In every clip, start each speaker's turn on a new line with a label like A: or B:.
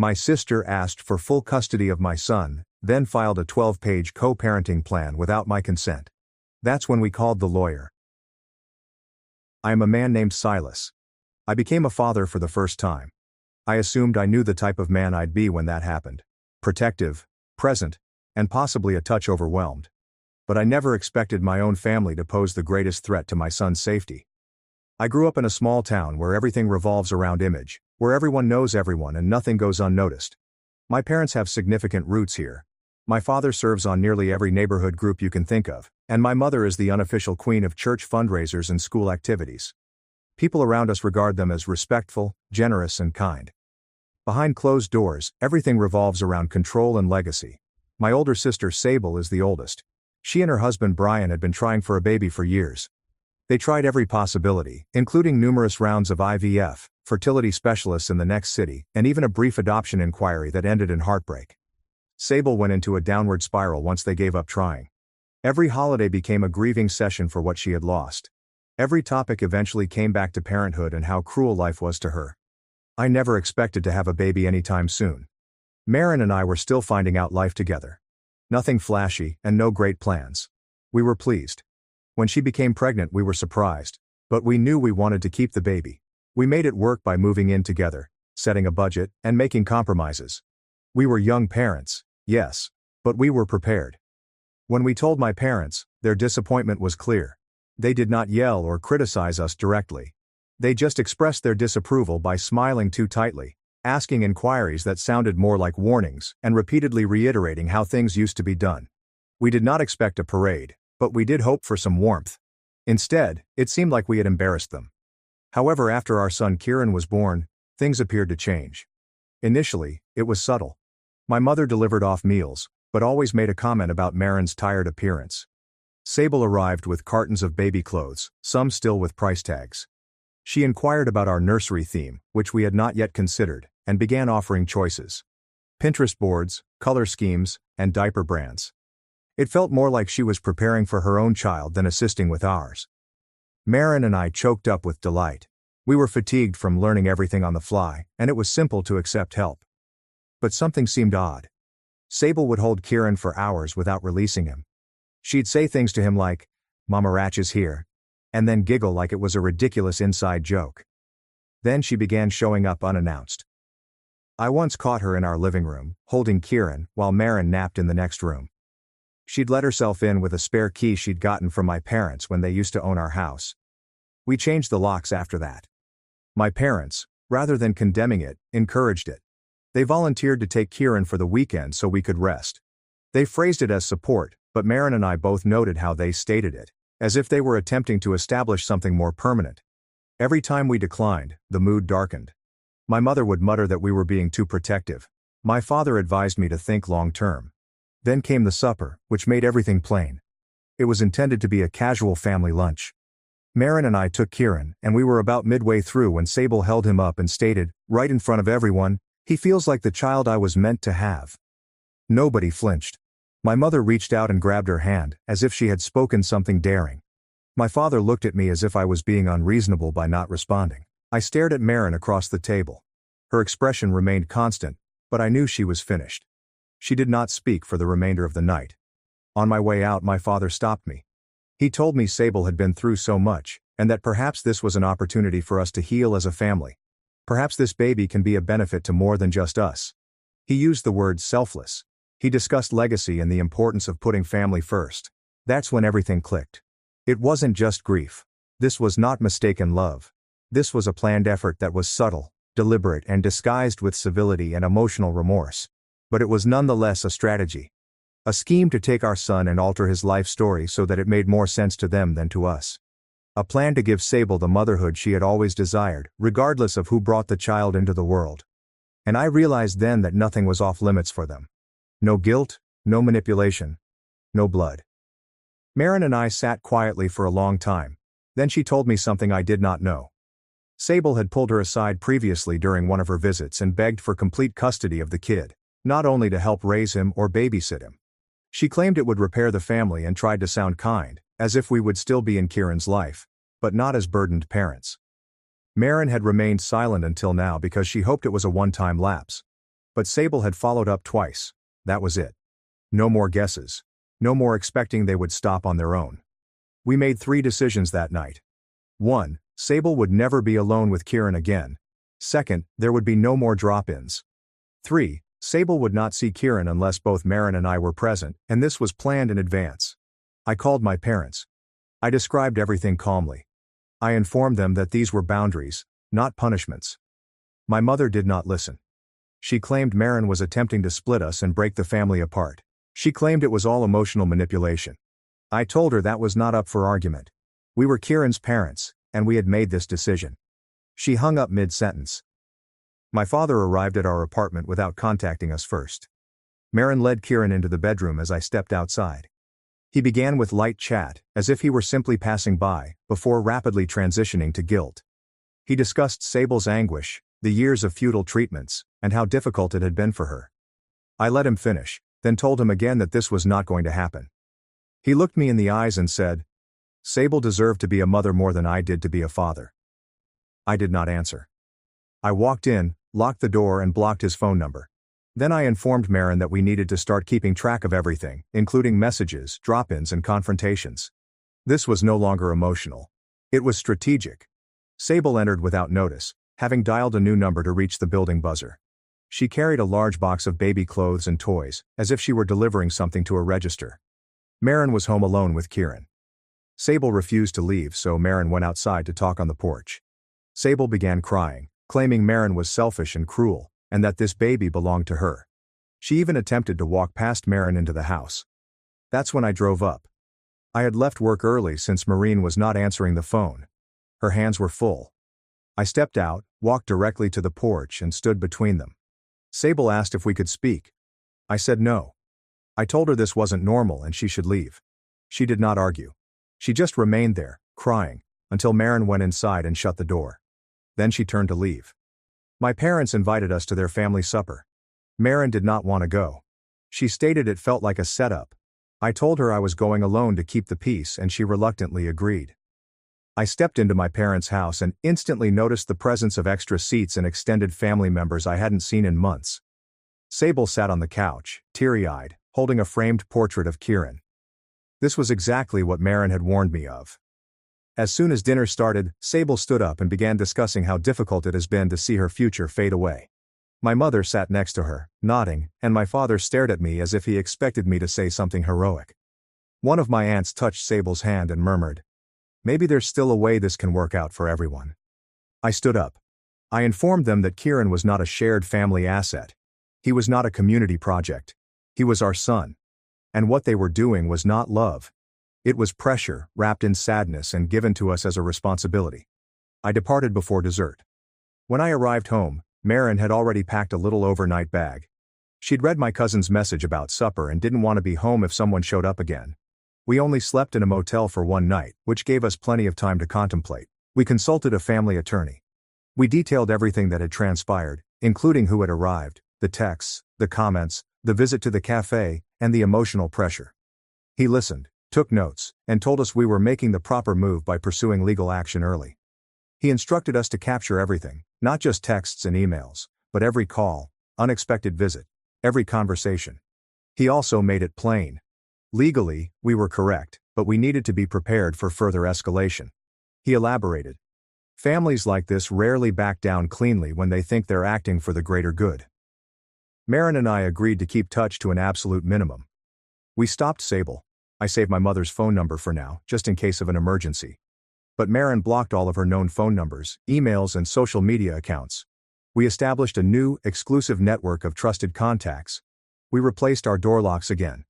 A: My sister asked for full custody of my son, then filed a 12-page co-parenting plan without my consent. That's when we called the lawyer. I am a man named Silas. I became a father for the first time. I assumed I knew the type of man I'd be when that happened. Protective, present, and possibly a touch overwhelmed. But I never expected my own family to pose the greatest threat to my son's safety. I grew up in a small town where everything revolves around image, where everyone knows everyone and nothing goes unnoticed. My parents have significant roots here. My father serves on nearly every neighborhood group you can think of, and my mother is the unofficial queen of church fundraisers and school activities. People around us regard them as respectful, generous, and kind. Behind closed doors, everything revolves around control and legacy. My older sister Sable is the oldest. She and her husband Brian had been trying for a baby for years. They tried every possibility, including numerous rounds of IVF, fertility specialists in the next city, and even a brief adoption inquiry that ended in heartbreak. Sable went into a downward spiral once they gave up trying. Every holiday became a grieving session for what she had lost. Every topic eventually came back to parenthood and how cruel life was to her. I never expected to have a baby anytime soon. Marin and I were still finding out life together. Nothing flashy, and no great plans. We were pleased. When she became pregnant we were surprised, but we knew we wanted to keep the baby. We made it work by moving in together, setting a budget, and making compromises. We were young parents, yes, but we were prepared. When we told my parents, their disappointment was clear. They did not yell or criticize us directly. They just expressed their disapproval by smiling too tightly, asking inquiries that sounded more like warnings, and repeatedly reiterating how things used to be done. We did not expect a parade, but we did hope for some warmth. Instead, it seemed like we had embarrassed them. However, after our son Kieran was born, things appeared to change. Initially, it was subtle. My mother delivered off meals, but always made a comment about Marin's tired appearance. Sable arrived with cartons of baby clothes, some still with price tags. She inquired about our nursery theme, which we had not yet considered, and began offering choices. Pinterest boards, color schemes, and diaper brands. It felt more like she was preparing for her own child than assisting with ours. Marin and I choked up with delight. We were fatigued from learning everything on the fly, and it was simple to accept help. But something seemed odd. Sable would hold Kieran for hours without releasing him. She'd say things to him like, "Mama Ratch is here," and then giggle like it was a ridiculous inside joke. Then she began showing up unannounced. I once caught her in our living room, holding Kieran, while Marin napped in the next room. She'd let herself in with a spare key she'd gotten from my parents when they used to own our house. We changed the locks after that. My parents, rather than condemning it, encouraged it. They volunteered to take Kieran for the weekend so we could rest. They phrased it as support, but Marin and I both noted how they stated it, as if they were attempting to establish something more permanent. Every time we declined, the mood darkened. My mother would mutter that we were being too protective. My father advised me to think long-term. Then came the supper, which made everything plain. It was intended to be a casual family lunch. Marin and I took Kieran, and we were about midway through when Sable held him up and stated, right in front of everyone, "He feels like the child I was meant to have." Nobody flinched. My mother reached out and grabbed her hand, as if she had spoken something daring. My father looked at me as if I was being unreasonable by not responding. I stared at Marin across the table. Her expression remained constant, but I knew she was finished. She did not speak for the remainder of the night. On my way out, my father stopped me. He told me Sable had been through so much, and that perhaps this was an opportunity for us to heal as a family. Perhaps this baby can be a benefit to more than just us. He used the word selfless. He discussed legacy and the importance of putting family first. That's when everything clicked. It wasn't just grief. This was not mistaken love. This was a planned effort that was subtle, deliberate, and disguised with civility and emotional remorse. But it was nonetheless a strategy. A scheme to take our son and alter his life story so that it made more sense to them than to us. A plan to give Sable the motherhood she had always desired, regardless of who brought the child into the world. And I realized then that nothing was off limits for them. No guilt, no manipulation, no blood. Marin and I sat quietly for a long time. Then she told me something I did not know. Sable had pulled her aside previously during one of her visits and begged for complete custody of the kid, not only to help raise him or babysit him. She claimed it would repair the family and tried to sound kind, as if we would still be in Kieran's life, but not as burdened parents. Marin had remained silent until now because she hoped it was a one-time lapse. But Sable had followed up twice. That was it. No more guesses. No more expecting they would stop on their own. We made 3 decisions that night. 1. Sable would never be alone with Kieran again. 2. There would be no more drop-ins. 3. Sable would not see Kieran unless both Maren and I were present, and this was planned in advance. I called my parents. I described everything calmly. I informed them that these were boundaries, not punishments. My mother did not listen. She claimed Maren was attempting to split us and break the family apart. She claimed it was all emotional manipulation. I told her that was not up for argument. We were Kieran's parents, and we had made this decision. She hung up mid-sentence. My father arrived at our apartment without contacting us first. Maren led Kieran into the bedroom as I stepped outside. He began with light chat, as if he were simply passing by, before rapidly transitioning to guilt. He discussed Sable's anguish, the years of futile treatments, and how difficult it had been for her. I let him finish, then told him again that this was not going to happen. He looked me in the eyes and said, "Sable deserved to be a mother more than I did to be a father." I did not answer. I walked in, locked the door and blocked his phone number. Then I informed Maren that we needed to start keeping track of everything, including messages, drop-ins and confrontations. This was no longer emotional. It was strategic. Sable entered without notice, having dialed a new number to reach the building buzzer. She carried a large box of baby clothes and toys, as if she were delivering something to a register. Maren was home alone with Kieran. Sable refused to leave, so Maren went outside to talk on the porch. Sable began crying, claiming Maren was selfish and cruel, and that this baby belonged to her. She even attempted to walk past Maren into the house. That's when I drove up. I had left work early since Maureen was not answering the phone. Her hands were full. I stepped out, walked directly to the porch and stood between them. Sable asked if we could speak. I said no. I told her this wasn't normal and she should leave. She did not argue. She just remained there, crying, until Maren went inside and shut the door. Then she turned to leave. My parents invited us to their family supper. Maren did not want to go. She stated it felt like a setup. I told her I was going alone to keep the peace and she reluctantly agreed. I stepped into my parents' house and instantly noticed the presence of extra seats and extended family members I hadn't seen in months. Sable sat on the couch, teary-eyed, holding a framed portrait of Kieran. This was exactly what Maren had warned me of. As soon as dinner started, Sable stood up and began discussing how difficult it has been to see her future fade away. My mother sat next to her, nodding, and my father stared at me as if he expected me to say something heroic. One of my aunts touched Sable's hand and murmured, "Maybe there's still a way this can work out for everyone." I stood up. I informed them that Kieran was not a shared family asset. He was not a community project. He was our son. And what they were doing was not love. It was pressure, wrapped in sadness and given to us as a responsibility. I departed before dessert. When I arrived home, Maren had already packed a little overnight bag. She'd read my cousin's message about supper and didn't want to be home if someone showed up again. We only slept in a motel for one night, which gave us plenty of time to contemplate. We consulted a family attorney. We detailed everything that had transpired, including who had arrived, the texts, the comments, the visit to the cafe, and the emotional pressure. He listened, took notes, and told us we were making the proper move by pursuing legal action early. He instructed us to capture everything, not just texts and emails, but every call, unexpected visit, every conversation. He also made it plain. Legally, we were correct, but we needed to be prepared for further escalation. He elaborated. Families like this rarely back down cleanly when they think they're acting for the greater good. Maren and I agreed to keep touch to an absolute minimum. We stopped Sable. I saved my mother's phone number for now, just in case of an emergency. But Maren blocked all of her known phone numbers, emails and social media accounts. We established a new, exclusive network of trusted contacts. We replaced our door locks again.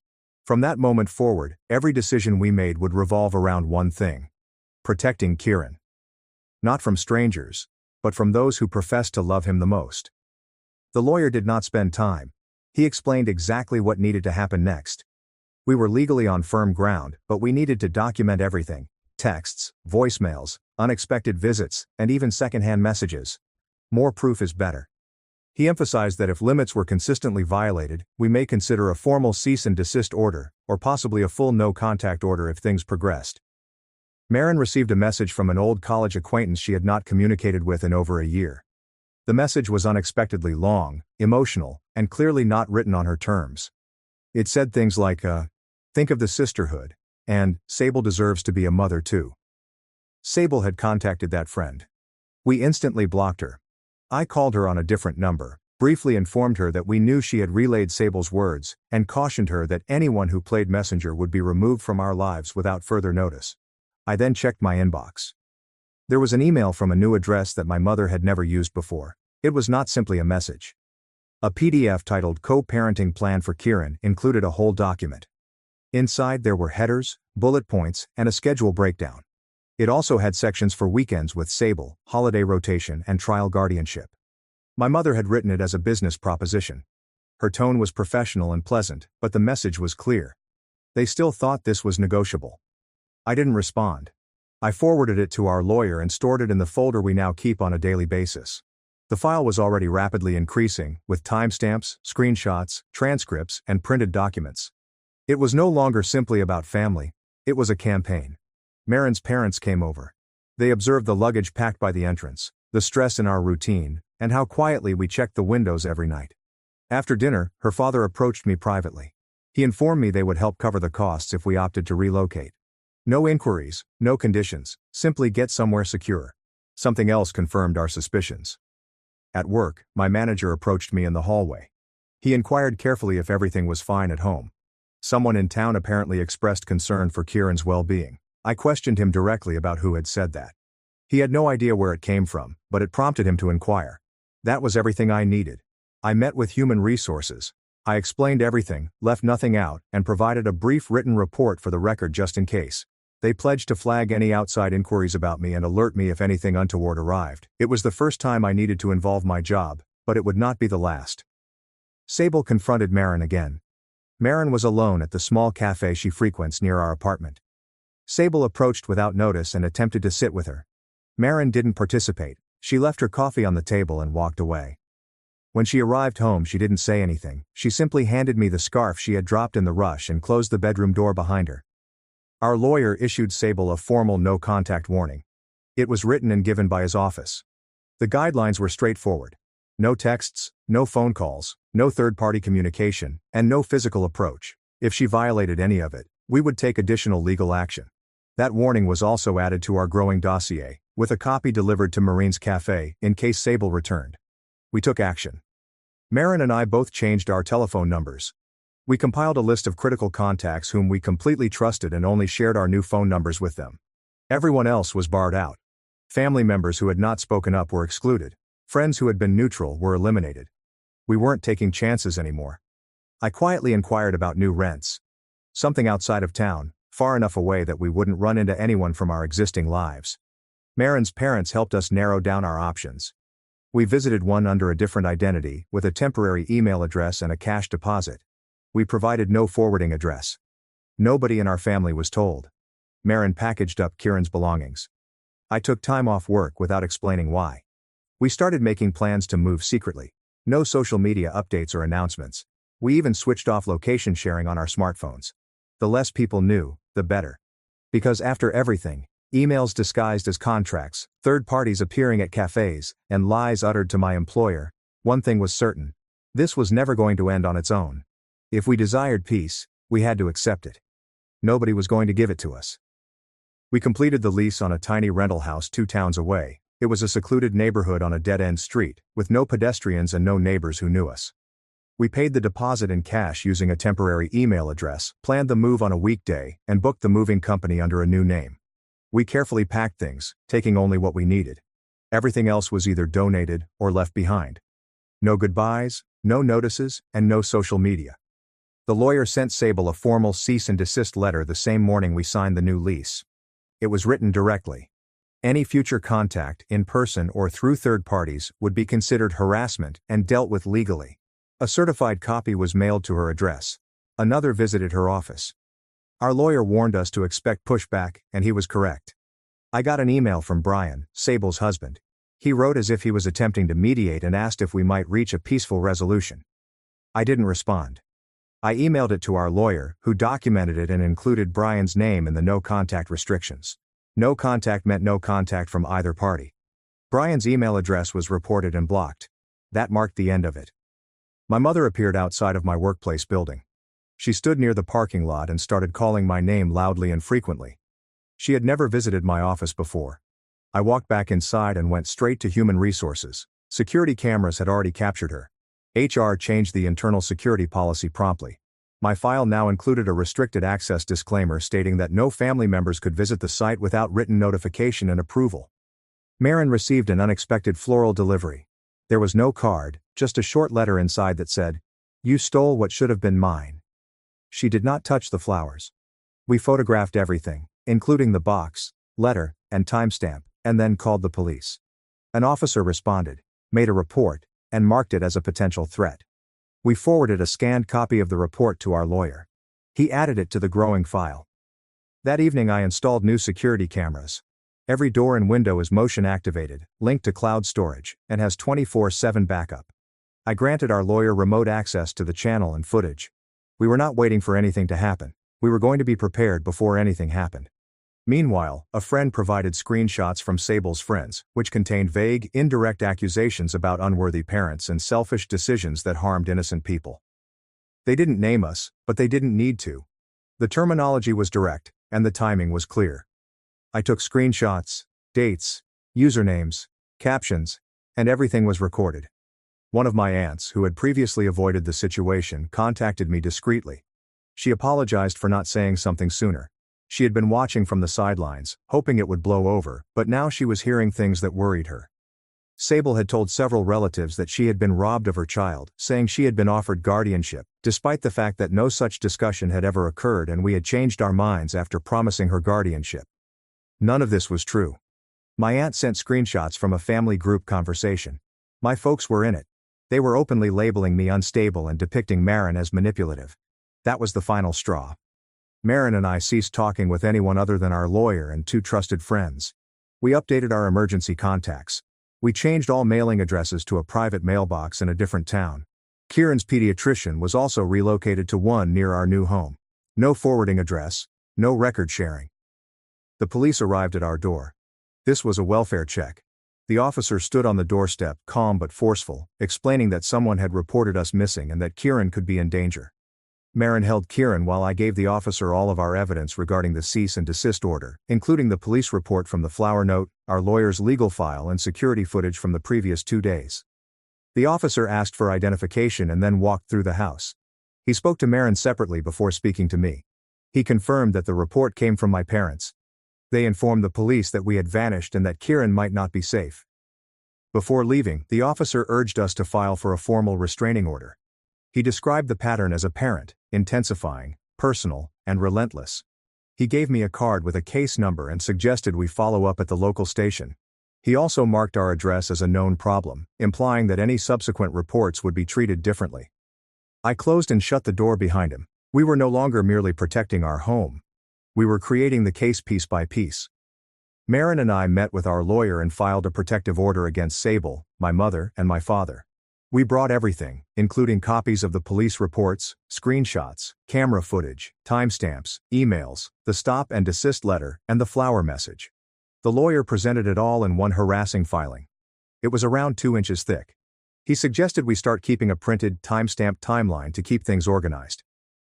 A: From that moment forward, every decision we made would revolve around one thing: protecting Kieran. Not from strangers, but from those who professed to love him the most. The lawyer did not spend time. He explained exactly what needed to happen next. We were legally on firm ground, but we needed to document everything: texts, voicemails, unexpected visits, and even secondhand messages. More proof is better. He emphasized that if limits were consistently violated, we may consider a formal cease and desist order, or possibly a full no-contact order if things progressed. Maren received a message from an old college acquaintance she had not communicated with in over a year. The message was unexpectedly long, emotional, and clearly not written on her terms. It said things like, think of the sisterhood, and, Sable deserves to be a mother too. Sable had contacted that friend. We instantly blocked her. I called her on a different number, briefly informed her that we knew she had relayed Sable's words, and cautioned her that anyone who played messenger would be removed from our lives without further notice. I then checked my inbox. There was an email from a new address that my mother had never used before. It was not simply a message. A PDF titled Co-Parenting Plan for Kieran included a whole document. Inside there were headers, bullet points, and a schedule breakdown. It also had sections for weekends with Sable, holiday rotation, and trial guardianship. My mother had written it as a business proposition. Her tone was professional and pleasant, but the message was clear. They still thought this was negotiable. I didn't respond. I forwarded it to our lawyer and stored it in the folder we now keep on a daily basis. The file was already rapidly increasing, with timestamps, screenshots, transcripts, and printed documents. It was no longer simply about family, it was a campaign. Marin's parents came over. They observed the luggage packed by the entrance, the stress in our routine, and how quietly we checked the windows every night. After dinner, her father approached me privately. He informed me they would help cover the costs if we opted to relocate. No inquiries, no conditions, simply get somewhere secure. Something else confirmed our suspicions. At work, my manager approached me in the hallway. He inquired carefully if everything was fine at home. Someone in town apparently expressed concern for Kieran's well-being. I questioned him directly about who had said that. He had no idea where it came from, but it prompted him to inquire. That was everything I needed. I met with human resources. I explained everything, left nothing out, and provided a brief written report for the record just in case. They pledged to flag any outside inquiries about me and alert me if anything untoward arrived. It was the first time I needed to involve my job, but it would not be the last. Sable confronted Marin again. Marin was alone at the small cafe she frequents near our apartment. Sable approached without notice and attempted to sit with her. Marin didn't participate. She left her coffee on the table and walked away. When she arrived home, she didn't say anything. She simply handed me the scarf she had dropped in the rush and closed the bedroom door behind her. Our lawyer issued Sable a formal no-contact warning. It was written and given by his office. The guidelines were straightforward. No texts, no phone calls, no third-party communication, and no physical approach. If she violated any of it, we would take additional legal action. That warning was also added to our growing dossier, with a copy delivered to Marine's Cafe in case Sable returned. We took action. Marin and I both changed our telephone numbers. We compiled a list of critical contacts whom we completely trusted and only shared our new phone numbers with them. Everyone else was barred out. Family members who had not spoken up were excluded. Friends who had been neutral were eliminated. We weren't taking chances anymore. I quietly inquired about new rents. Something outside of town, far enough away that we wouldn't run into anyone from our existing lives. Marin's parents helped us narrow down our options. We visited one under a different identity, with a temporary email address and a cash deposit. We provided no forwarding address. Nobody in our family was told. Marin packaged up Kieran's belongings. I took time off work without explaining why. We started making plans to move secretly. No social media updates or announcements. We even switched off location sharing on our smartphones. The less people knew, the better. Because after everything, emails disguised as contracts, third parties appearing at cafes, and lies uttered to my employer, one thing was certain. This was never going to end on its own. If we desired peace, we had to accept it. Nobody was going to give it to us. We completed the lease on a tiny rental house 2 towns away. It was a secluded neighborhood on a dead-end street, with no pedestrians and no neighbors who knew us. We paid the deposit in cash using a temporary email address, planned the move on a weekday, and booked the moving company under a new name. We carefully packed things, taking only what we needed. Everything else was either donated or left behind. No goodbyes, no notices, and no social media. The lawyer sent Sable a formal cease and desist letter the same morning we signed the new lease. It was written directly. Any future contact, in person or through third parties, would be considered harassment and dealt with legally. A certified copy was mailed to her address. Another visited her office. Our lawyer warned us to expect pushback, and he was correct. I got an email from Brian, Sable's husband. He wrote as if he was attempting to mediate and asked if we might reach a peaceful resolution. I didn't respond. I emailed it to our lawyer, who documented it and included Brian's name in the no contact restrictions. No contact meant no contact from either party. Brian's email address was reported and blocked. That marked the end of it. My mother appeared outside of my workplace building. She stood near the parking lot and started calling my name loudly and frequently. She had never visited my office before. I walked back inside and went straight to human resources. Security cameras had already captured her. HR changed the internal security policy promptly. My file now included a restricted access disclaimer stating that no family members could visit the site without written notification and approval. Maren received an unexpected floral delivery. There was no card, just a short letter inside that said, "You stole what should have been mine." She did not touch the flowers. We photographed everything, including the box, letter, and timestamp, and then called the police. An officer responded, made a report, and marked it as a potential threat. We forwarded a scanned copy of the report to our lawyer. He added it to the growing file. That evening I installed new security cameras. Every door and window is motion activated, linked to cloud storage, and has 24/7 backup. I granted our lawyer remote access to the channel and footage. We were not waiting for anything to happen. We were going to be prepared before anything happened. Meanwhile, a friend provided screenshots from Sable's friends, which contained vague, indirect accusations about unworthy parents and selfish decisions that harmed innocent people. They didn't name us, but they didn't need to. The terminology was direct, and the timing was clear. I took screenshots, dates, usernames, captions, and everything was recorded. One of my aunts, who had previously avoided the situation, contacted me discreetly. She apologized for not saying something sooner. She had been watching from the sidelines, hoping it would blow over, but now she was hearing things that worried her. Sable had told several relatives that she had been robbed of her child, saying she had been offered guardianship, despite the fact that no such discussion had ever occurred and we had changed our minds after promising her guardianship. None of this was true. My aunt sent screenshots from a family group conversation. My folks were in it. They were openly labeling me unstable and depicting Maren as manipulative. That was the final straw. Maren and I ceased talking with anyone other than our lawyer and two trusted friends. We updated our emergency contacts. We changed all mailing addresses to a private mailbox in a different town. Kieran's pediatrician was also relocated to one near our new home. No forwarding address, no record sharing. The police arrived at our door. This was a welfare check. The officer stood on the doorstep, calm but forceful, explaining that someone had reported us missing and that Kieran could be in danger. Maren held Kieran while I gave the officer all of our evidence regarding the cease and desist order, including the police report from the flower note, our lawyer's legal file and security footage from the previous 2 days. The officer asked for identification and then walked through the house. He spoke to Maren separately before speaking to me. He confirmed that the report came from my parents. They informed the police that we had vanished and that Kieran might not be safe. Before leaving, the officer urged us to file for a formal restraining order. He described the pattern as apparent, intensifying, personal, and relentless. He gave me a card with a case number and suggested we follow up at the local station. He also marked our address as a known problem, implying that any subsequent reports would be treated differently. I closed and shut the door behind him. We were no longer merely protecting our home. We were creating the case piece by piece. Maren and I met with our lawyer and filed a protective order against Sable, my mother, and my father. We brought everything, including copies of the police reports, screenshots, camera footage, timestamps, emails, the stop and desist letter, and the flower message. The lawyer presented it all in one harassing filing. It was around 2 inches thick. He suggested we start keeping a printed, time-stamped timeline to keep things organized.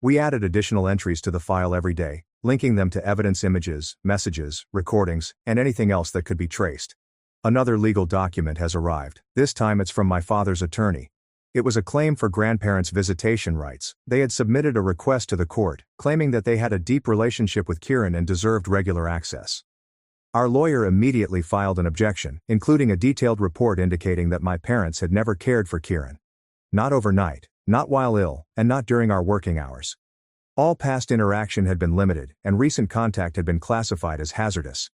A: We added additional entries to the file every day, linking them to evidence images, messages, recordings, and anything else that could be traced. Another legal document has arrived. This time it's from my father's attorney. It was a claim for grandparents' visitation rights. They had submitted a request to the court, claiming that they had a deep relationship with Kieran and deserved regular access. Our lawyer immediately filed an objection, including a detailed report indicating that my parents had never cared for Kieran. Not overnight, not while ill, and not during our working hours. All past interaction had been limited, and recent contact had been classified as hazardous.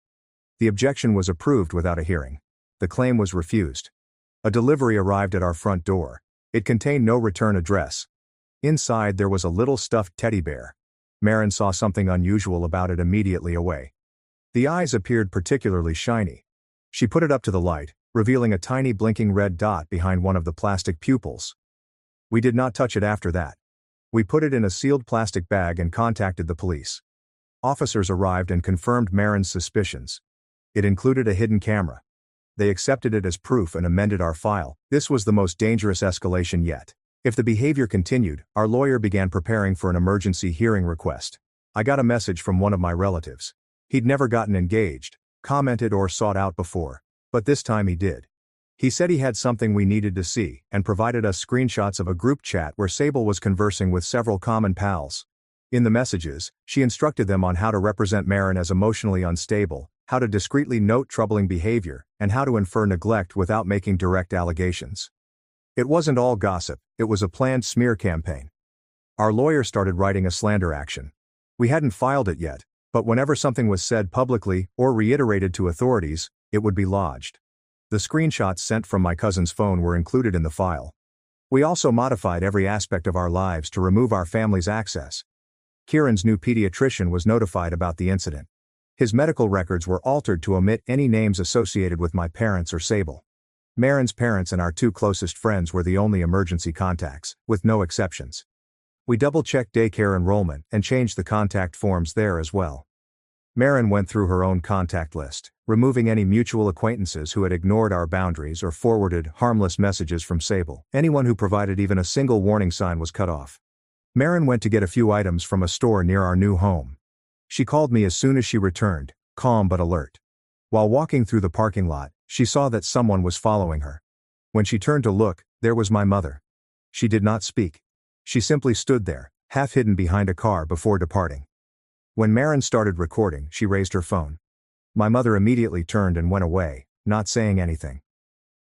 A: The objection was approved without a hearing. The claim was refused. A delivery arrived at our front door. It contained no return address. Inside there was a little stuffed teddy bear. Maren saw something unusual about it immediately away. The eyes appeared particularly shiny. She put it up to the light, revealing a tiny blinking red dot behind one of the plastic pupils. We did not touch it after that. We put it in a sealed plastic bag and contacted the police. Officers arrived and confirmed Maren's suspicions. It included a hidden camera. they accepted it as proof and amended our file. This was the most dangerous escalation yet. If the behavior continued, our lawyer began preparing for an emergency hearing request. I got a message from one of my relatives. He'd never gotten engaged, commented or sought out before, but this time he did. He said he had something we needed to see, and provided us screenshots of a group chat where Sable was conversing with several common pals. In the messages, she instructed them on how to represent Maren as emotionally unstable, how to discreetly note troubling behavior, and how to infer neglect without making direct allegations. It wasn't all gossip, it was a planned smear campaign. Our lawyer started writing a slander action. We hadn't filed it yet, but whenever something was said publicly or reiterated to authorities, it would be lodged. The screenshots sent from my cousin's phone were included in the file. We also modified every aspect of our lives to remove our family's access. Kieran's new pediatrician was notified about the incident. His medical records were altered to omit any names associated with my parents or Sable. Maren's parents and our two closest friends were the only emergency contacts, with no exceptions. We double-checked daycare enrollment and changed the contact forms there as well. Maren went through her own contact list, removing any mutual acquaintances who had ignored our boundaries or forwarded harmless messages from Sable. Anyone who provided even a single warning sign was cut off. Maren went to get a few items from a store near our new home. She called me as soon as she returned, calm but alert. While walking through the parking lot, she saw that someone was following her. When she turned to look, there was my mother. She did not speak. She simply stood there, half hidden behind a car before departing. When Maren started recording, she raised her phone. My mother immediately turned and went away, not saying anything.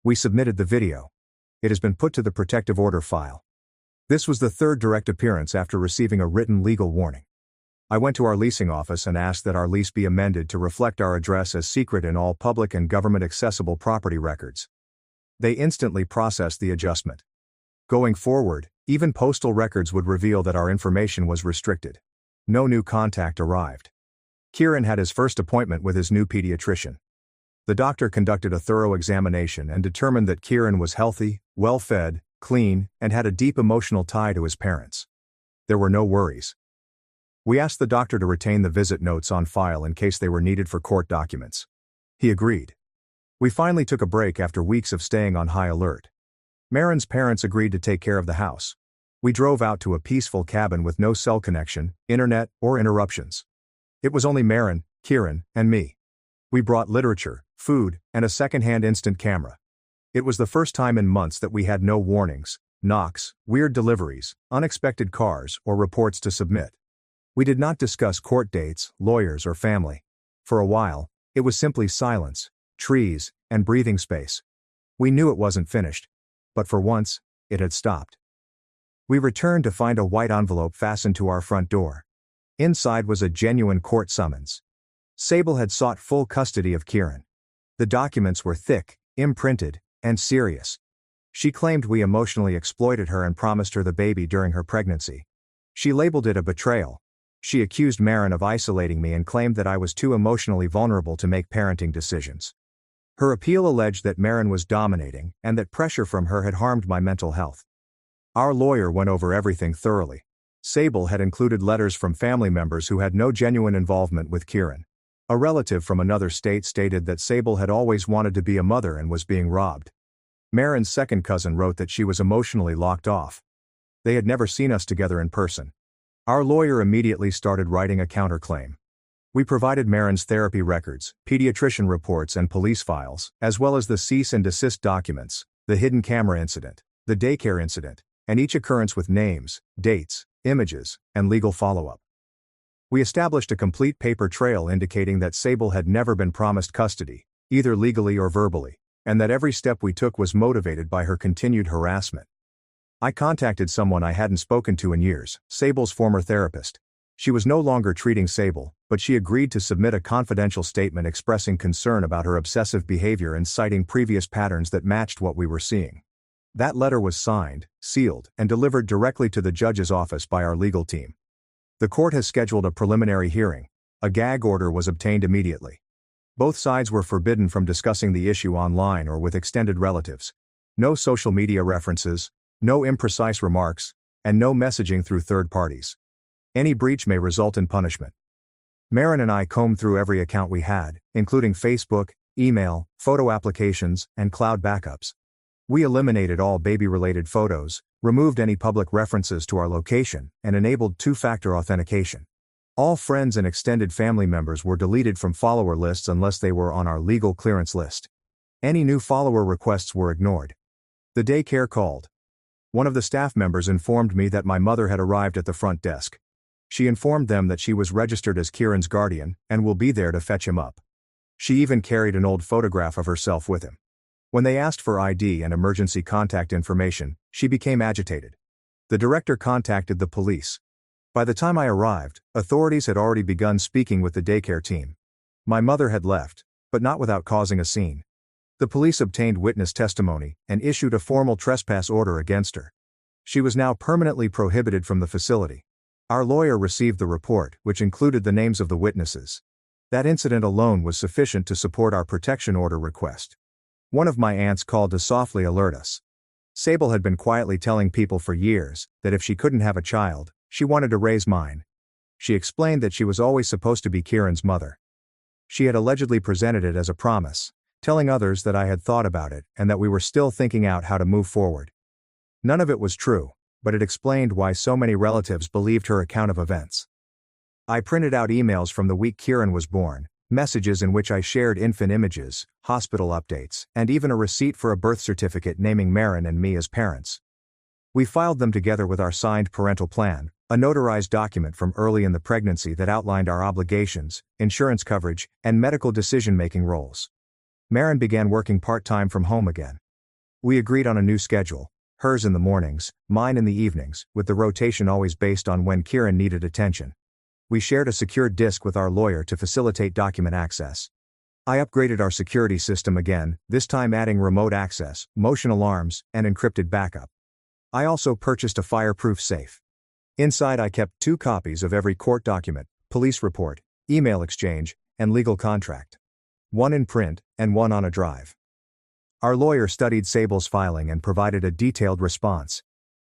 A: We submitted the video. It has been put to the protective order file. This was the third direct appearance after receiving a written legal warning. I went to our leasing office and asked that our lease be amended to reflect our address as secret in all public and government-accessible property records. They instantly processed the adjustment. Going forward, even postal records would reveal that our information was restricted. No new contact arrived. Kieran had his first appointment with his new pediatrician. The doctor conducted a thorough examination and determined that Kieran was healthy, well-fed, clean, and had a deep emotional tie to his parents. There were no worries. We asked the doctor to retain the visit notes on file in case they were needed for court documents. He agreed. We finally took a break after weeks of staying on high alert. Maren's parents agreed to take care of the house. We drove out to a peaceful cabin with no cell connection, internet, or interruptions. It was only Maren, Kieran, and me. We brought literature, food, and a second-hand instant camera. It was the first time in months that we had no warnings, knocks, weird deliveries, unexpected cars, or reports to submit. We did not discuss court dates, lawyers, or family. For a while, it was simply silence, trees, and breathing space. We knew it wasn't finished. But for once, it had stopped. We returned to find a white envelope fastened to our front door. Inside was a genuine court summons. Sable had sought full custody of Kieran. The documents were thick, imprinted, and serious. She claimed we emotionally exploited her and promised her the baby during her pregnancy. She labeled it a betrayal. She accused Maren of isolating me and claimed that I was too emotionally vulnerable to make parenting decisions. Her appeal alleged that Maren was dominating and that pressure from her had harmed my mental health. Our lawyer went over everything thoroughly. Sable had included letters from family members who had no genuine involvement with Kieran. A relative from another state stated that Sable had always wanted to be a mother and was being robbed. Maren's second cousin wrote that she was emotionally locked off. They had never seen us together in person. Our lawyer immediately started writing a counterclaim. We provided Maren's therapy records, pediatrician reports and police files, as well as the cease and desist documents, the hidden camera incident, the daycare incident, and each occurrence with names, dates, images, and legal follow-up. We established a complete paper trail indicating that Sable had never been promised custody, either legally or verbally, and that every step we took was motivated by her continued harassment. I contacted someone I hadn't spoken to in years, Sable's former therapist. She was no longer treating Sable, but she agreed to submit a confidential statement expressing concern about her obsessive behavior and citing previous patterns that matched what we were seeing. That letter was signed, sealed, and delivered directly to the judge's office by our legal team. The court has scheduled a preliminary hearing. A gag order was obtained immediately. Both sides were forbidden from discussing the issue online or with extended relatives. No social media references, no imprecise remarks, and no messaging through third parties. Any breach may result in punishment. Maren and I combed through every account we had, including Facebook, email, photo applications, and cloud backups. We eliminated all baby-related photos, removed any public references to our location, and enabled two-factor authentication. All friends and extended family members were deleted from follower lists unless they were on our legal clearance list. Any new follower requests were ignored. The daycare called. One of the staff members informed me that my mother had arrived at the front desk. She informed them that she was registered as Kieran's guardian and will be there to fetch him up. She even carried an old photograph of herself with him. When they asked for ID and emergency contact information, she became agitated. The director contacted the police. By the time I arrived, authorities had already begun speaking with the daycare team. My mother had left, but not without causing a scene. The police obtained witness testimony and issued a formal trespass order against her. She was now permanently prohibited from the facility. Our lawyer received the report, which included the names of the witnesses. That incident alone was sufficient to support our protection order request. One of my aunts called to softly alert us. Sable had been quietly telling people for years that if she couldn't have a child, she wanted to raise mine. She explained that she was always supposed to be Kieran's mother. She had allegedly presented it as a promise, telling others that I had thought about it and that we were still thinking out how to move forward. None of it was true, but it explained why so many relatives believed her account of events. I printed out emails from the week Kieran was born, messages in which I shared infant images, hospital updates, and even a receipt for a birth certificate naming Maren and me as parents. We filed them together with our signed parental plan, a notarized document from early in the pregnancy that outlined our obligations, insurance coverage, and medical decision-making roles. Maren began working part-time from home again. We agreed on a new schedule, hers in the mornings, mine in the evenings, with the rotation always based on when Kieran needed attention. We shared a secured disk with our lawyer to facilitate document access. I upgraded our security system again, this time adding remote access, motion alarms, and encrypted backup. I also purchased a fireproof safe. Inside I kept 2 copies of every court document, police report, email exchange, and legal contract. One in print, and one on a drive. Our lawyer studied Sable's filing and provided a detailed response.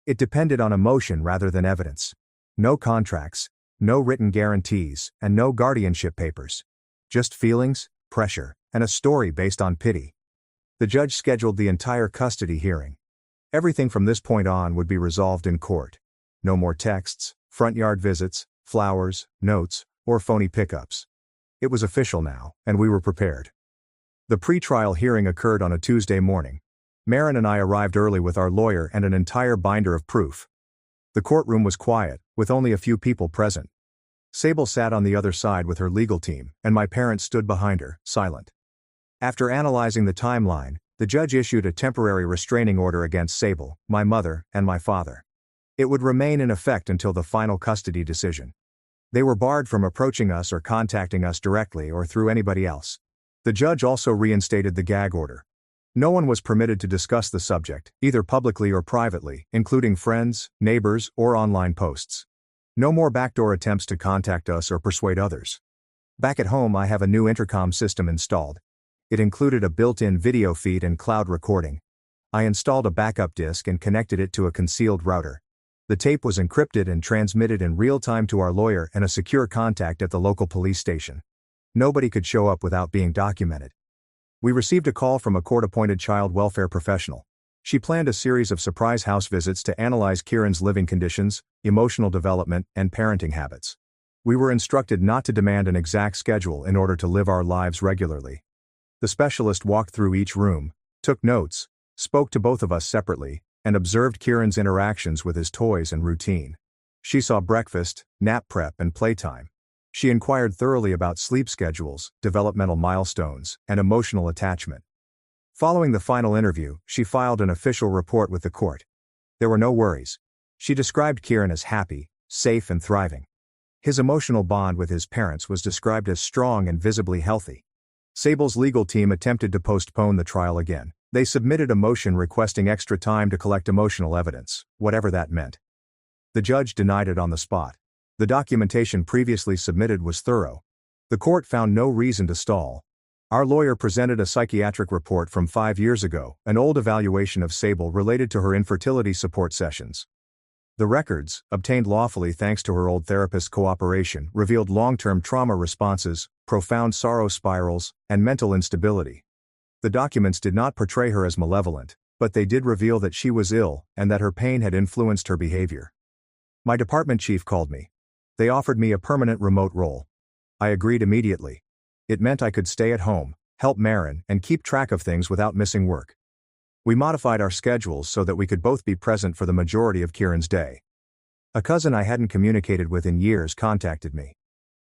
A: It depended on emotion rather than evidence. No contracts, no written guarantees, and no guardianship papers. Just feelings, pressure, and a story based on pity. The judge scheduled the entire custody hearing. Everything from this point on would be resolved in court. No more texts, front yard visits, flowers, notes, or phony pickups. It was official now, and we were prepared. The pre-trial hearing occurred on a Tuesday morning. Maren and I arrived early with our lawyer and an entire binder of proof. The courtroom was quiet, with only a few people present. Sable sat on the other side with her legal team, and my parents stood behind her, silent. After analyzing the timeline, the judge issued a temporary restraining order against Sable, my mother, and my father. It would remain in effect until the final custody decision. They were barred from approaching us or contacting us directly or through anybody else. The judge also reinstated the gag order. No one was permitted to discuss the subject, either publicly or privately, including friends, neighbors, or online posts. No more backdoor attempts to contact us or persuade others. Back at home I have a new intercom system installed. It included a built-in video feed and cloud recording. I installed a backup disk and connected it to a concealed router. The tape was encrypted and transmitted in real time to our lawyer and a secure contact at the local police station. Nobody could show up without being documented. We received a call from a court-appointed child welfare professional. She planned a series of surprise house visits to analyze Kieran's living conditions, emotional development, and parenting habits. We were instructed not to demand an exact schedule in order to live our lives regularly. The specialist walked through each room, took notes, spoke to both of us separately, and observed Kieran's interactions with his toys and routine. She saw breakfast, nap prep, and playtime. She inquired thoroughly about sleep schedules, developmental milestones, and emotional attachment. Following the final interview, she filed an official report with the court. There were no worries. She described Kieran as happy, safe, and thriving. His emotional bond with his parents was described as strong and visibly healthy. Sable's legal team attempted to postpone the trial again. They submitted a motion requesting extra time to collect emotional evidence, whatever that meant. The judge denied it on the spot. The documentation previously submitted was thorough. The court found no reason to stall. Our lawyer presented a psychiatric report from 5 years ago, an old evaluation of Sable related to her infertility support sessions. The records, obtained lawfully thanks to her old therapist's cooperation, revealed long-term trauma responses, profound sorrow spirals, and mental instability. The documents did not portray her as malevolent, but they did reveal that she was ill and that her pain had influenced her behavior. My department chief called me. They offered me a permanent remote role. I agreed immediately. It meant I could stay at home, help Maren, and keep track of things without missing work. We modified our schedules so that we could both be present for the majority of Kieran's day. A cousin I hadn't communicated with in years contacted me.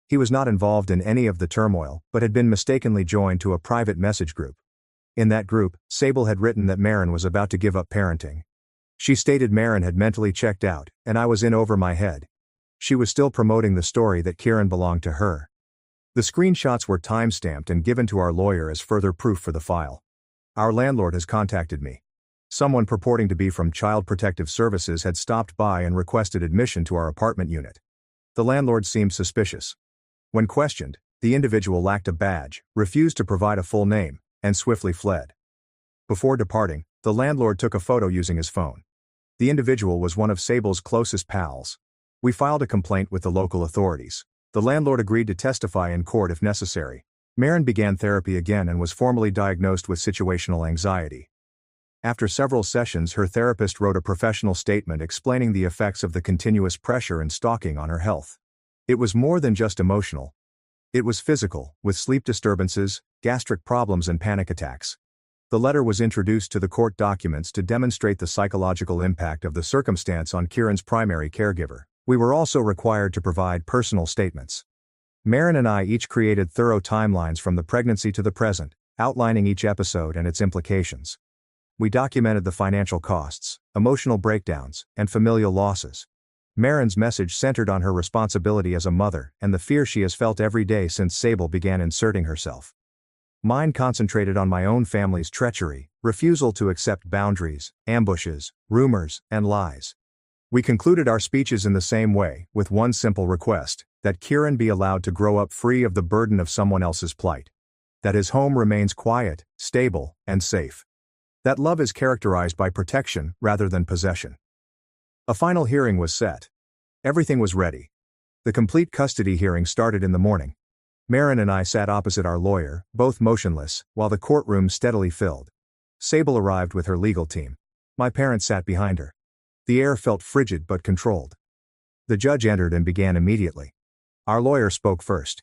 A: He was not involved in any of the turmoil, but had been mistakenly joined to a private message group. In that group, Sable had written that Maren was about to give up parenting. She stated Maren had mentally checked out, and I was in over my head. She was still promoting the story that Kieran belonged to her. The screenshots were time-stamped and given to our lawyer as further proof for the file. Our landlord has contacted me. Someone purporting to be from Child Protective Services had stopped by and requested admission to our apartment unit. The landlord seemed suspicious. When questioned, the individual lacked a badge, refused to provide a full name, and swiftly fled. Before departing, the landlord took a photo using his phone. The individual was one of Sable's closest pals. We filed a complaint with the local authorities. The landlord agreed to testify in court if necessary. Maren began therapy again and was formally diagnosed with situational anxiety. After several sessions, her therapist wrote a professional statement explaining the effects of the continuous pressure and stalking on her health. It was more than just emotional. It was physical, with sleep disturbances, gastric problems and panic attacks. The letter was introduced to the court documents to demonstrate the psychological impact of the circumstance on Kieran's primary caregiver. We were also required to provide personal statements. Maren and I each created thorough timelines from the pregnancy to the present, outlining each episode and its implications. We documented the financial costs, emotional breakdowns, and familial losses. Maren's message centered on her responsibility as a mother and the fear she has felt every day since Sable began inserting herself. Mine concentrated on my own family's treachery, refusal to accept boundaries, ambushes, rumors, and lies. We concluded our speeches in the same way, with one simple request, that Kieran be allowed to grow up free of the burden of someone else's plight. That his home remains quiet, stable, and safe. That love is characterized by protection rather than possession. A final hearing was set. Everything was ready. The complete custody hearing started in the morning. Maren and I sat opposite our lawyer, both motionless, while the courtroom steadily filled. Sable arrived with her legal team. My parents sat behind her. The air felt frigid but controlled. The judge entered and began immediately. Our lawyer spoke first.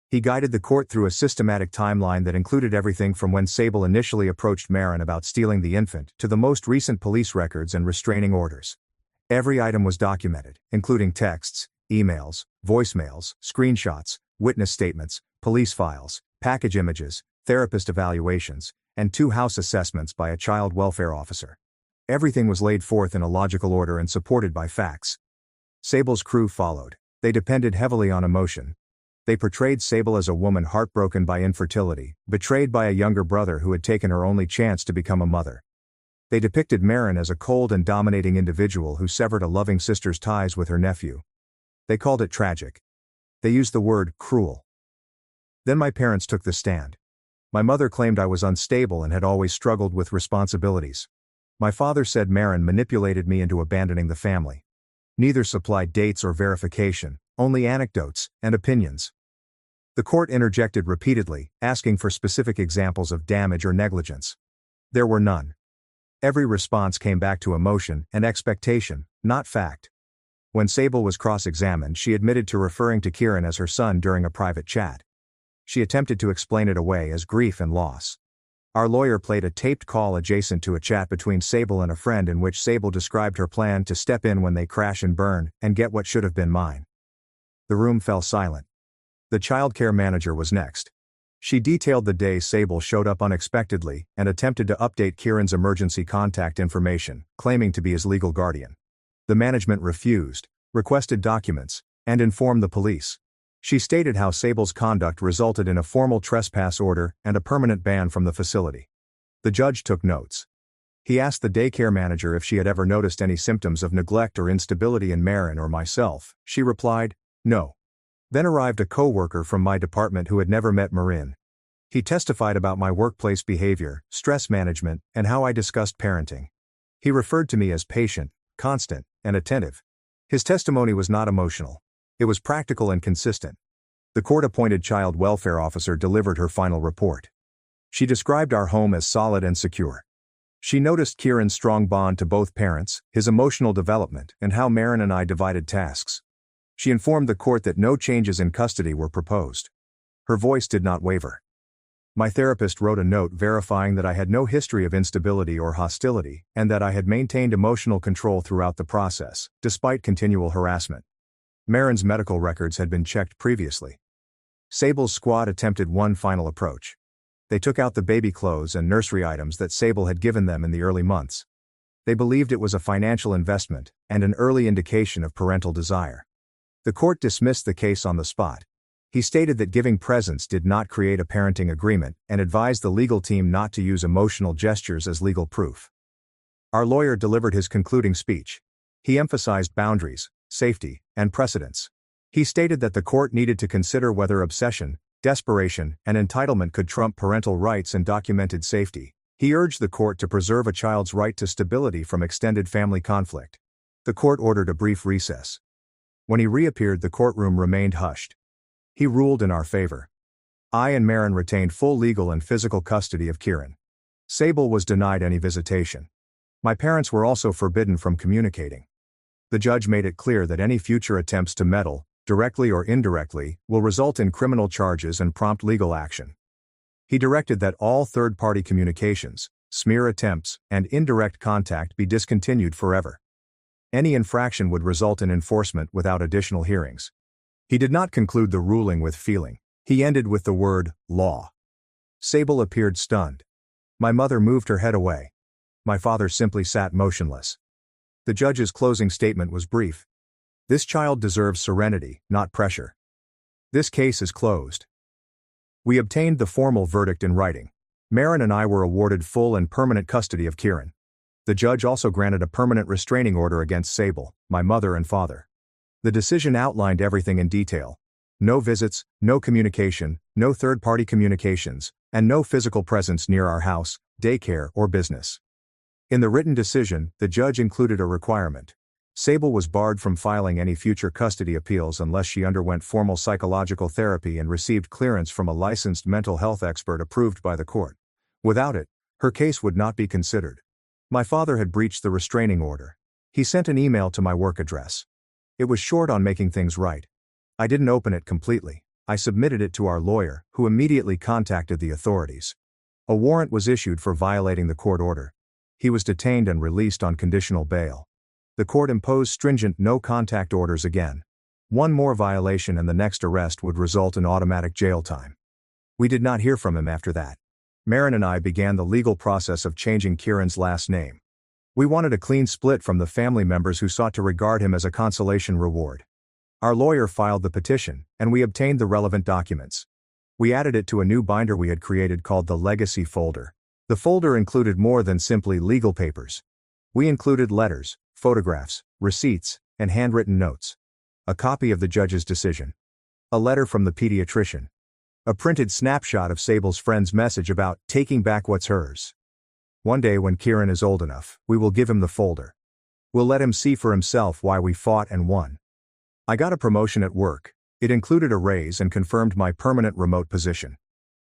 A: He guided the court through a systematic timeline that included everything from when Sable initially approached Maren about stealing the infant to the most recent police records and restraining orders. Every item was documented, including texts, emails, voicemails, screenshots, witness statements, police files, package images, therapist evaluations, and 2 house assessments by a child welfare officer. Everything was laid forth in a logical order and supported by facts. Sable's crew followed. They depended heavily on emotion. They portrayed Sable as a woman heartbroken by infertility, betrayed by a younger brother who had taken her only chance to become a mother. They depicted Maren as a cold and dominating individual who severed a loving sister's ties with her nephew. They called it tragic. They used the word cruel. Then my parents took the stand. My mother claimed I was unstable and had always struggled with responsibilities. My father said Maren manipulated me into abandoning the family. Neither supplied dates or verification, only anecdotes and opinions. The court interjected repeatedly, asking for specific examples of damage or negligence. There were none. Every response came back to emotion and expectation, not fact. When Sable was cross-examined, she admitted to referring to Kieran as her son during a private chat. She attempted to explain it away as grief and loss. Our lawyer played a taped call adjacent to a chat between Sable and a friend in which Sable described her plan to step in when they crash and burn and get what should have been mine. The room fell silent. The childcare manager was next. She detailed the day Sable showed up unexpectedly and attempted to update Kieran's emergency contact information, claiming to be his legal guardian. The management refused, requested documents, and informed the police. She stated how Sable's conduct resulted in a formal trespass order and a permanent ban from the facility. The judge took notes. He asked the daycare manager if she had ever noticed any symptoms of neglect or instability in Maren or myself. She replied, no. Then arrived a co-worker from my department who had never met Marin. He testified about my workplace behavior, stress management, and how I discussed parenting. He referred to me as patient, constant, and attentive. His testimony was not emotional. It was practical and consistent. The court-appointed child welfare officer delivered her final report. She described our home as solid and secure. She noticed Kieran's strong bond to both parents, his emotional development, and how Marin and I divided tasks. She informed the court that no changes in custody were proposed. Her voice did not waver. My therapist wrote a note verifying that I had no history of instability or hostility, and that I had maintained emotional control throughout the process, despite continual harassment. Marin's medical records had been checked previously. Sable's squad attempted one final approach. They took out the baby clothes and nursery items that Sable had given them in the early months. They believed it was a financial investment, and an early indication of parental desire. The court dismissed the case on the spot. He stated that giving presents did not create a parenting agreement, and advised the legal team not to use emotional gestures as legal proof. Our lawyer delivered his concluding speech. He emphasized boundaries, safety, and precedence. He stated that the court needed to consider whether obsession, desperation, and entitlement could trump parental rights and documented safety. He urged the court to preserve a child's right to stability from extended family conflict. The court ordered a brief recess. When he reappeared, the courtroom remained hushed. He ruled in our favor. I and Marin retained full legal and physical custody of Kieran. Sable was denied any visitation. My parents were also forbidden from communicating. The judge made it clear that any future attempts to meddle, directly or indirectly, will result in criminal charges and prompt legal action. He directed that all third-party communications, smear attempts, and indirect contact be discontinued forever. Any infraction would result in enforcement without additional hearings. He did not conclude the ruling with feeling. He ended with the word, law. Sable appeared stunned. My mother moved her head away. My father simply sat motionless. The judge's closing statement was brief. This child deserves serenity, not pressure. This case is closed. We obtained the formal verdict in writing. Marin and I were awarded full and permanent custody of Kieran. The judge also granted a permanent restraining order against Sable, my mother and father. The decision outlined everything in detail. No visits, no communication, no third-party communications, and no physical presence near our house, daycare, or business. In the written decision, the judge included a requirement. Sable was barred from filing any future custody appeals unless she underwent formal psychological therapy and received clearance from a licensed mental health expert approved by the court. Without it, her case would not be considered. My father had breached the restraining order. He sent an email to my work address. It was short on making things right. I didn't open it completely. I submitted it to our lawyer, who immediately contacted the authorities. A warrant was issued for violating the court order. He was detained and released on conditional bail. The court imposed stringent no-contact orders again. One more violation and the next arrest would result in automatic jail time. We did not hear from him after that. Marin and I began the legal process of changing Kieran's last name. We wanted a clean split from the family members who sought to regard him as a consolation reward. Our lawyer filed the petition, and we obtained the relevant documents. We added it to a new binder we had created called the Legacy Folder. The folder included more than simply legal papers. We included letters, photographs, receipts, and handwritten notes. A copy of the judge's decision. A letter from the pediatrician. A printed snapshot of Sable's friend's message about taking back what's hers. One day when Kieran is old enough, we will give him the folder. We'll let him see for himself why we fought and won. I got a promotion at work. It included a raise and confirmed my permanent remote position.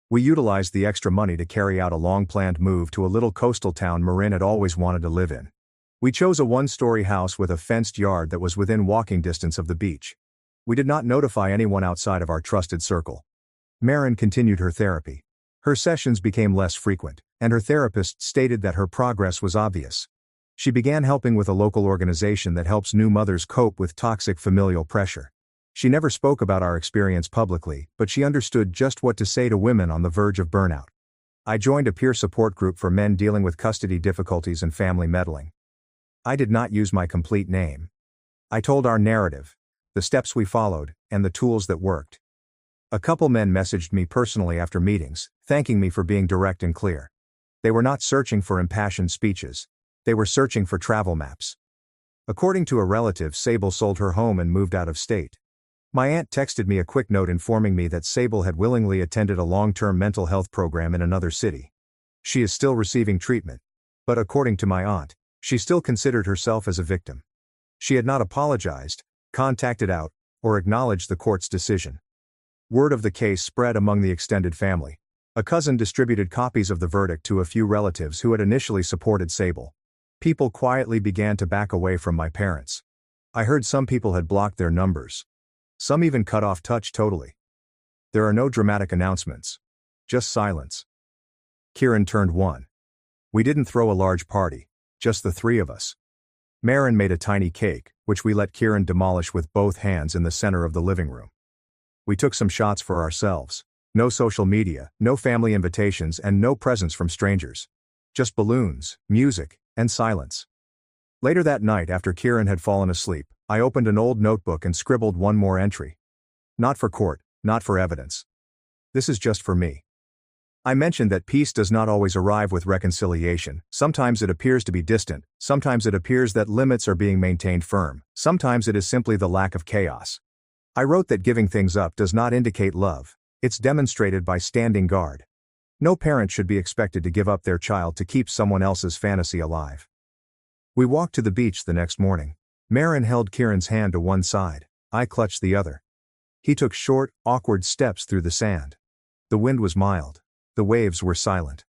A: We utilized the extra money to carry out a long-planned move to a little coastal town Marin had always wanted to live in. We chose a one-story house with a fenced yard that was within walking distance of the beach. We did not notify anyone outside of our trusted circle. Marin continued her therapy. Her sessions became less frequent, and her therapist stated that her progress was obvious. She began helping with a local organization that helps new mothers cope with toxic familial pressure. She never spoke about our experience publicly, but she understood just what to say to women on the verge of burnout. I joined a peer support group for men dealing with custody difficulties and family meddling. I did not use my complete name. I told our narrative, the steps we followed, and the tools that worked. A couple men messaged me personally after meetings, thanking me for being direct and clear. They were not searching for impassioned speeches. They were searching for travel maps. According to a relative, Sable sold her home and moved out of state. My aunt texted me a quick note informing me that Sable had willingly attended a long-term mental health program in another city. She is still receiving treatment. But according to my aunt, she still considered herself as a victim. She had not apologized, contacted out, or acknowledged the court's decision. Word of the case spread among the extended family. A cousin distributed copies of the verdict to a few relatives who had initially supported Sable. People quietly began to back away from my parents. I heard some people had blocked their numbers. Some even cut off touch totally. There are no dramatic announcements. Just silence. Kieran turned 1. We didn't throw a large party, just the 3 of us. Marin made a tiny cake, which we let Kieran demolish with both hands in the center of the living room. We took some shots for ourselves. No social media, no family invitations, and no presents from strangers. Just balloons, music, and silence. Later that night, after Kieran had fallen asleep, I opened an old notebook and scribbled one more entry. Not for court, not for evidence. This is just for me. I mentioned that peace does not always arrive with reconciliation. Sometimes it appears to be distant, sometimes it appears that limits are being maintained firm, sometimes it is simply the lack of chaos. I wrote that giving things up does not indicate love, it's demonstrated by standing guard. No parent should be expected to give up their child to keep someone else's fantasy alive. We walked to the beach the next morning. Marin held Kieran's hand to one side, I clutched the other. He took short, awkward steps through the sand. The wind was mild. The waves were silent.